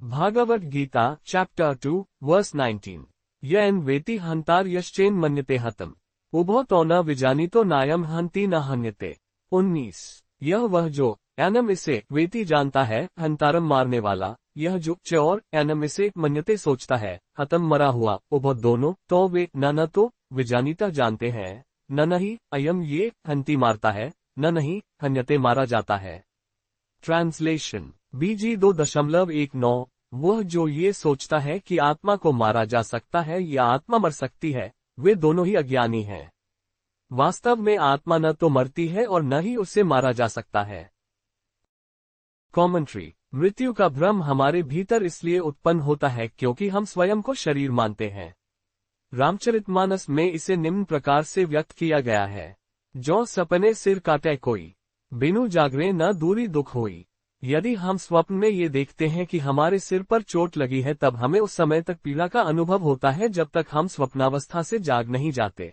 Bhagavat Gita chapter 2 verse 19 यन वेति हंतार यश्चेन मन्यते हतम उभो तो न विजानीतो नायम हंति न हन्यते। 19 यह वह जो एनम इसे वेति जानता है, हंतारम मारने वाला, यह जो चौर एनम इसे मन्यते सोचता है, हतम मरा हुआ, उभो दोनों, तो वे न तो विजानीता जानते हैं, न नहीं अयम ये हंति मारता है, न नहीं हन्यते मारा जाता है। ट्रांसलेशन BG 2.19 वह जो ये सोचता है कि आत्मा को मारा जा सकता है या आत्मा मर सकती है, वे दोनों ही अज्ञानी हैं। वास्तव में आत्मा न तो मरती है और न ही उसे मारा जा सकता है। कॉमेंट्री मृत्यु का भ्रम हमारे भीतर इसलिए उत्पन्न होता है क्योंकि हम स्वयं को शरीर मानते हैं। रामचरितमानस में इसे निम्न प्रकार से व्यक्त किया गया है। जो सपने सिर काटे कोई, बिनु जागरे न दूरी दुख होई। यदि हम स्वप्न में ये देखते हैं कि हमारे सिर पर चोट लगी है, तब हमें उस समय तक पीड़ा का अनुभव होता है जब तक हम स्वप्नावस्था से जाग नहीं जाते।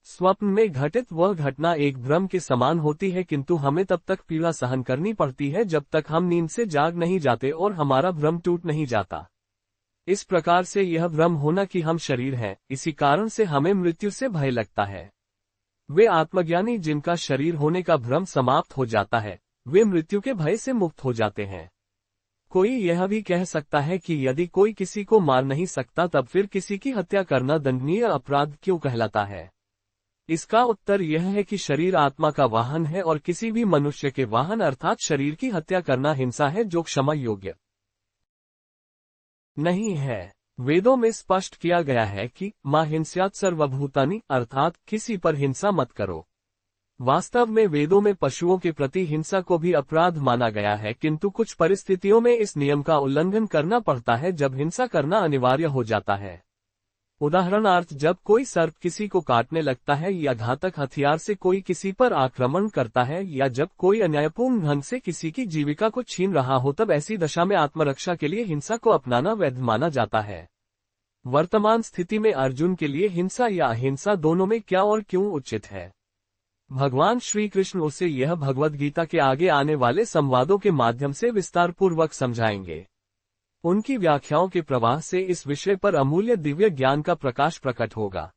स्वप्न में घटित वह घटना एक भ्रम के समान होती है, किंतु हमें तब तक पीड़ा सहन करनी पड़ती है जब तक हम नींद से जाग नहीं जाते और हमारा भ्रम टूट नहीं जाता। इस प्रकार से यह भ्रम होना कि हम शरीर हैं, इसी कारण से हमें मृत्यु से भय लगता है। वे आत्मज्ञानी जिनका शरीर होने का भ्रम समाप्त हो जाता है, वे मृत्यु के भय से मुक्त हो जाते हैं। कोई यह भी कह सकता है कि यदि कोई किसी को मार नहीं सकता, तब फिर किसी की हत्या करना दंडनीय अपराध क्यों कहलाता है? इसका उत्तर यह है कि शरीर आत्मा का वाहन है और किसी भी मनुष्य के वाहन अर्थात शरीर की हत्या करना हिंसा है जो क्षमा योग्य नहीं है। वेदों में स्पष्ट किया गया है कि मा हिंस्यात् सर्वभूतानि अर्थात किसी पर हिंसा मत करो। वास्तव में वेदों में पशुओं के प्रति हिंसा को भी अपराध माना गया है, किंतु कुछ परिस्थितियों में इस नियम का उल्लंघन करना पड़ता है जब हिंसा करना अनिवार्य हो जाता है। उदाहरणार्थ, जब कोई सर्प किसी को काटने लगता है या घातक हथियार से कोई किसी पर आक्रमण करता है या जब कोई अन्यायपूर्ण ढंग से किसी की जीविका को छीन रहा हो, तब ऐसी दशा में आत्मरक्षा के लिए हिंसा को अपनाना वैध माना जाता है। वर्तमान स्थिति में अर्जुन के लिए हिंसा या अहिंसा दोनों में क्या और क्यों उचित है, भगवान श्री कृष्ण उसे यह भगवद गीता के आगे आने वाले संवादों के माध्यम से विस्तारपूर्वक समझाएंगे। उनकी व्याख्याओं के प्रवाह से इस विषय पर अमूल्य दिव्य ज्ञान का प्रकाश प्रकट होगा।